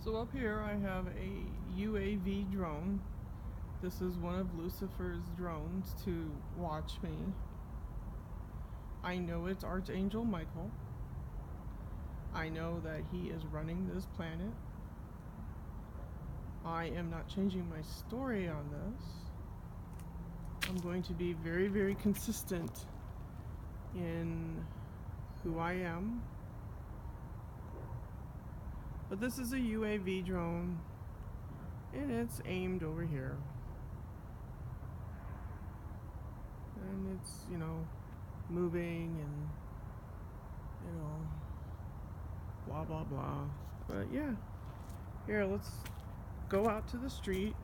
So up here I have a UAV drone. This is one of Lucifer's drones to watch me. I know it's Archangel Michael. I know that he is running this planet. I am not changing my story on this. I'm going to be very, very consistent in who I am. But this is a UAV drone, and it's aimed over here. And it's, moving and, blah, blah, blah. But yeah, here, let's go out to the street.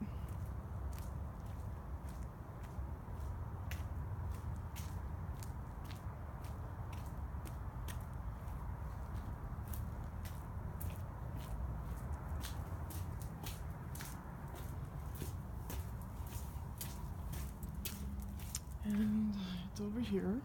And it's over here.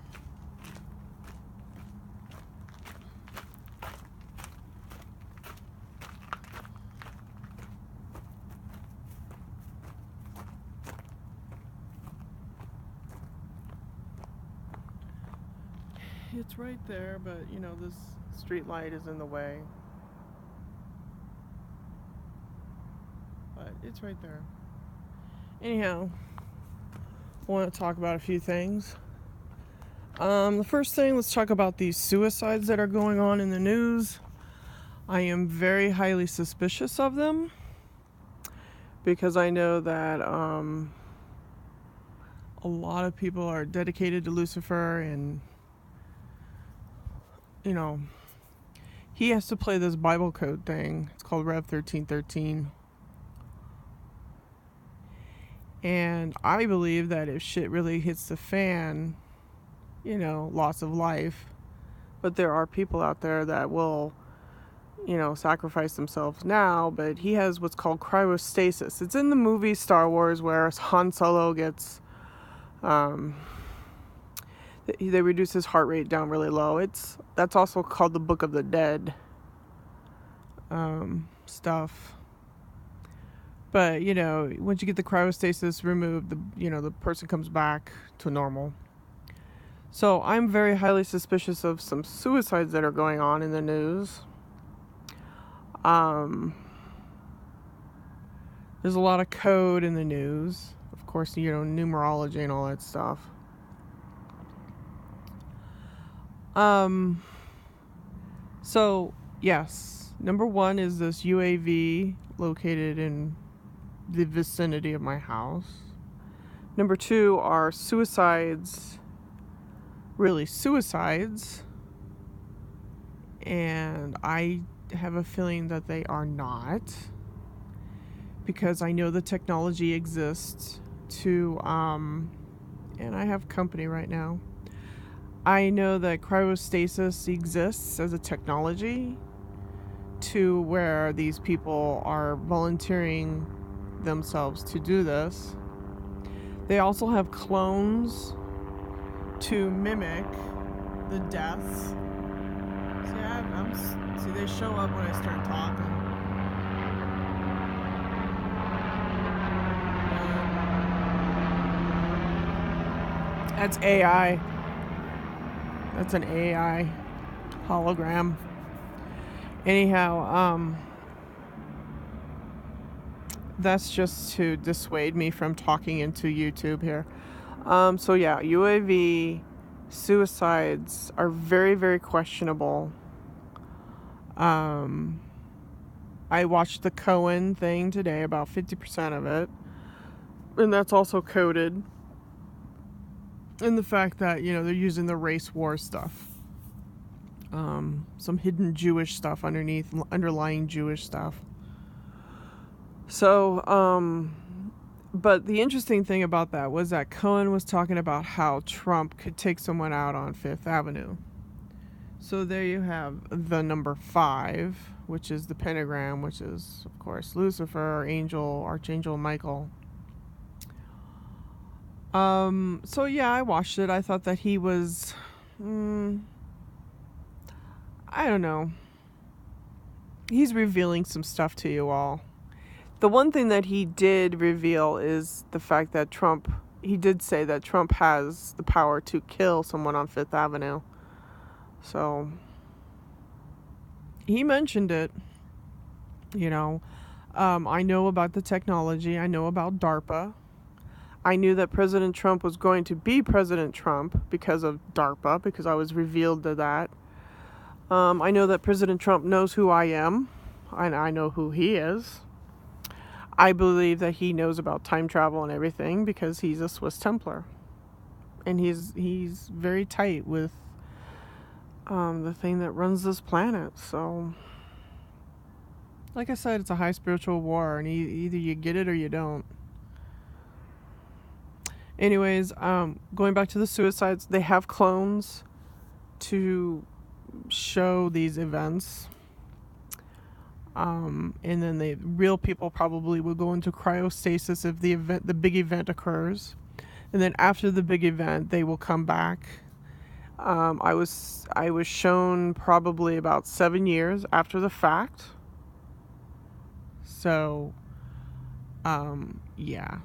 It's right there, but this street light is in the way. But it's right there. Anyhow, I want to talk about a few things. The first thing, let's talk about these suicides that are going on in the news. I am very highly suspicious of them because I know that a lot of people are dedicated to Lucifer, and he has to play this Bible code thing. It's called Rev 1313. And I believe that if shit really hits the fan, loss of life. But there are people out there that will, sacrifice themselves now. But he has what's called cryostasis. It's in the movie Star Wars where Han Solo gets, they reduce his heart rate down really low. That's also called the Book of the Dead stuff. But, once you get the cryostasis removed, the person comes back to normal. So I'm very highly suspicious of some suicides that are going on in the news. There's a lot of code in the news. Of course, numerology and all that stuff. So, yes. Number one is this UAV located in the vicinity of my house. Number two are suicides, really suicides, and I have a feeling that they are not, because I know the technology exists to, and I have company right now. I know that cryostasis exists as a technology to where these people are volunteering themselves to do this. They also have clones to mimic the deaths. See, they show up when I start talking. That's AI. That's an AI hologram. Anyhow, that's just to dissuade me from talking into YouTube here. So yeah, UAV suicides are very, very questionable. I watched the Cohen thing today, about 50% of it. And that's also coded in the fact that, they're using the race war stuff. Some hidden Jewish stuff underlying Jewish stuff. So, but the interesting thing about that was that Cohen was talking about how Trump could take someone out on Fifth Avenue. So there you have the number 5, which is the pentagram, which is, of course, Lucifer, Archangel Michael. So yeah, I watched it. I thought that he was, I don't know. he's revealing some stuff to you all. The one thing that he did reveal is the fact that he did say that Trump has the power to kill someone on Fifth Avenue. So, he mentioned it. I know about the technology. I know about DARPA. I knew that President Trump was going to be President Trump because of DARPA, because I was revealed to that. I know that President Trump knows who I am, and I know who he is. I believe that he knows about time travel and everything because he's a Swiss Templar. And he's very tight with the thing that runs this planet. So, like I said, it's a high spiritual war, and either you get it or you don't. Anyways, going back to the suicides, they have clones to show these events. And then the real people probably will go into cryostasis if the big event occurs. And then after the big event, they will come back. I was shown probably about 7 years after the fact. So, yeah.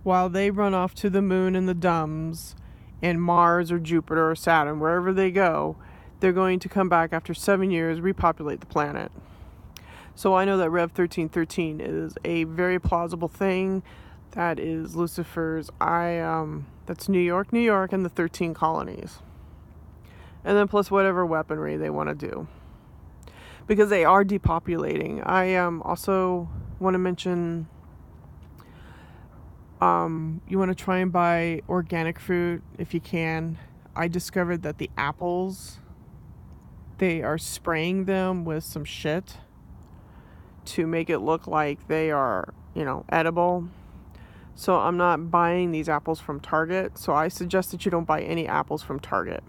While they run off to the moon and the dumbs, and Mars or Jupiter or Saturn, wherever they go, they're going to come back after 7 years, repopulate the planet. So I know that Rev 1313 is a very plausible thing. That is Lucifer's that's New York, and the 13 colonies. And then plus whatever weaponry they want to do. Because they are depopulating. I also want to mention, you want to try and buy organic fruit if you can. I discovered that the apples, they are spraying them with some shit to make it look like they are, edible. So I'm not buying these apples from Target. So I suggest that you don't buy any apples from Target.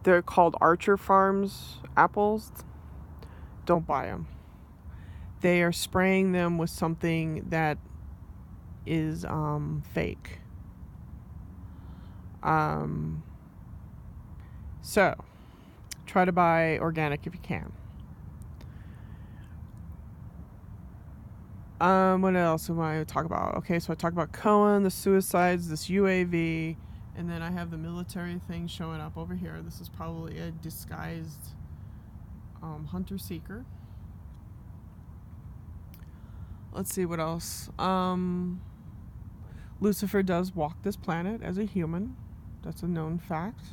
They're called Archer Farms apples. Don't buy them. They are spraying them with something that is fake. So try to buy organic if you can. What else am I talk about? Okay, so I talk about Cohen, the suicides, this UAV, and then I have the military thing showing up over here. This is probably a disguised hunter-seeker. Let's see what else. Lucifer does walk this planet as a human. That's a known fact.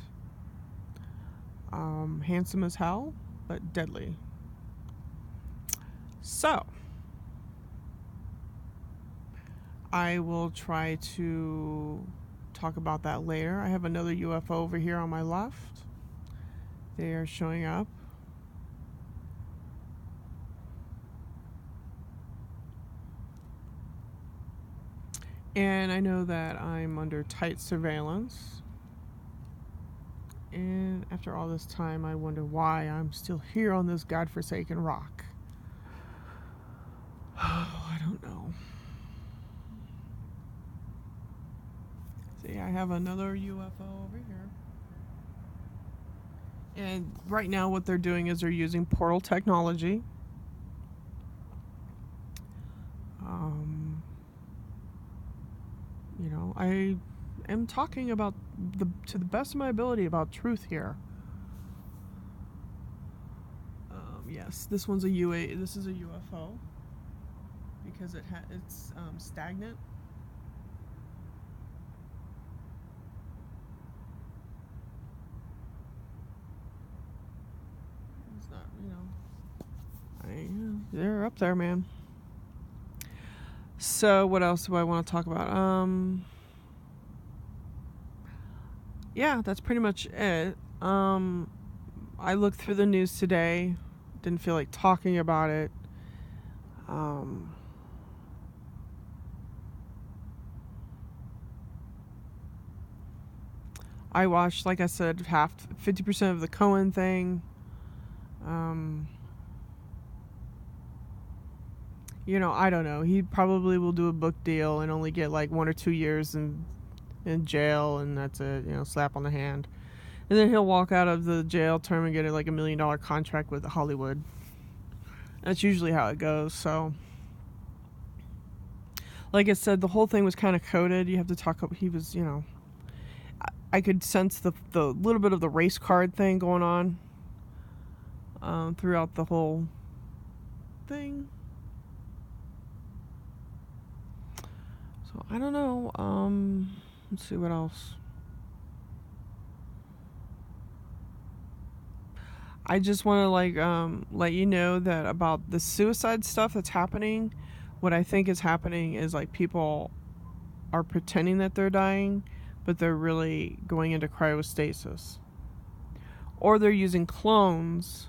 Handsome as hell, but deadly. So, I will try to talk about that later. I have another UFO over here on my left. They are showing up. And I know that I'm under tight surveillance. And after all this time, I wonder why I'm still here on this godforsaken rock. Oh, I don't know. See, I have another UFO over here. And right now what they're doing is they're using portal technology. I am talking about to the best of my ability about truth here. Yes, this one's this is a UFO because it's stagnant. It's not, they're up there, man. So what else do I want to talk about? Yeah, that's pretty much it. I looked through the news today. Didn't feel like talking about it. I watched, like I said, 50% of the Cohen thing. I don't know. He probably will do a book deal and only get like 1 or 2 years in jail, and that's a slap on the hand. And then he'll walk out of the jail term and get like $1 million contract with Hollywood. That's usually how it goes. So, like I said, the whole thing was kind of coded. You have to talk. He was, I could sense the little bit of the race card thing going on throughout the whole thing. So I don't know. Let's see what else. I just want to let you know that about the suicide stuff that's happening. What I think is happening is like people are pretending that they're dying, but they're really going into cryostasis. Or they're using clones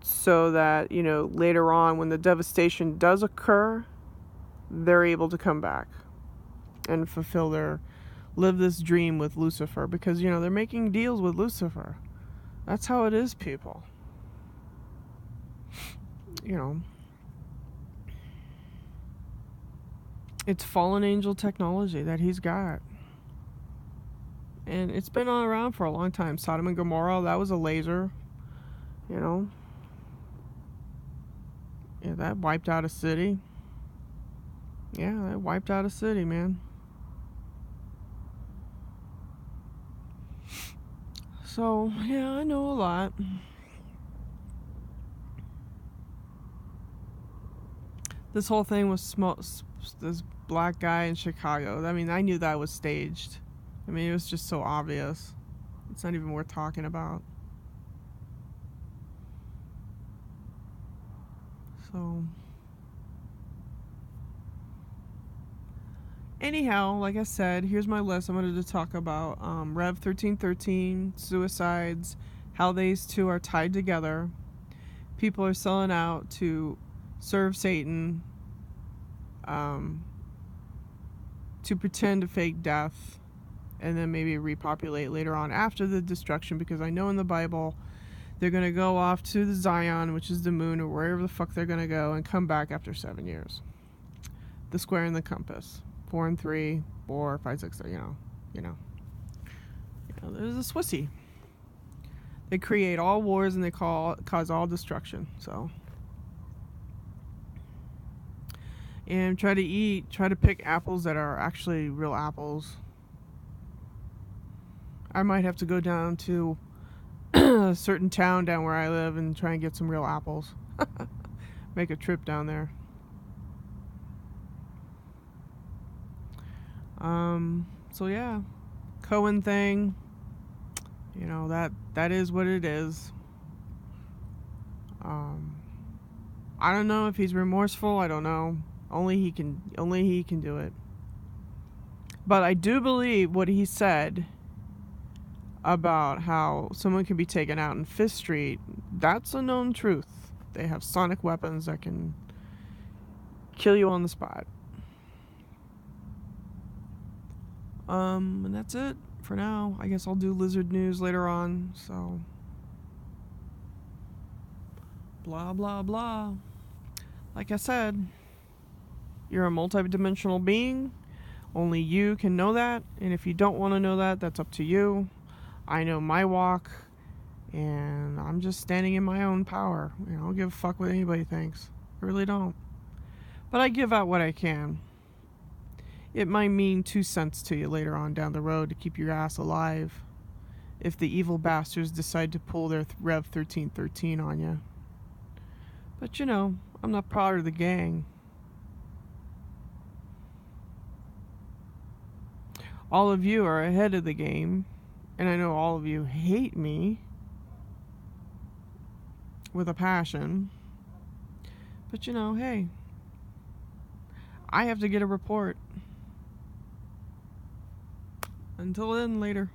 so that, later on when the devastation does occur, they're able to come back and live this dream with Lucifer. Because, they're making deals with Lucifer. That's how it is, people. It's fallen angel technology that he's got. And it's been around for a long time. Sodom and Gomorrah, that was a laser. Yeah, that wiped out a city. Yeah, that wiped out a city, man. So, yeah, I know a lot. This whole thing was this black guy in Chicago. I mean, I knew that was staged. I mean, it was just so obvious. It's not even worth talking about. So, anyhow, like I said, here's my list. I wanted to talk about Rev 1313, suicides, how these two are tied together. People are selling out to serve Satan, to pretend to fake death, and then maybe repopulate later on after the destruction, because I know in the Bible they're going to go off to the Zion, which is the moon, or wherever the fuck they're going to go, and come back after 7 years. The square and the compass. 4 and 3, 4, 5, 6, there's a Swissy. They create all wars and they cause all destruction. So, and try to pick apples that are actually real apples. I might have to go down to a certain town down where I live and try and get some real apples. Make a trip down there. So yeah, Cohen thing, that is what it is. I don't know if he's remorseful. I don't know. Only he can do it. But I do believe what he said about how someone can be taken out in Fifth Street. That's a known truth. They have sonic weapons that can kill you on the spot. And that's it for now. I guess I'll do lizard news later on, so blah blah blah. Like I said, you're a multidimensional being. Only you can know that, and if you don't want to know that, that's up to you. I know my walk, and I'm just standing in my own power. I don't give a fuck what anybody thinks. I really don't. But I give out what I can. It might mean 2 cents to you later on down the road to keep your ass alive if the evil bastards decide to pull their Rev 1313 on you. But I'm not part of the gang. All of you are ahead of the game, and I know all of you hate me with a passion. But hey, I have to get a report. Until then, later.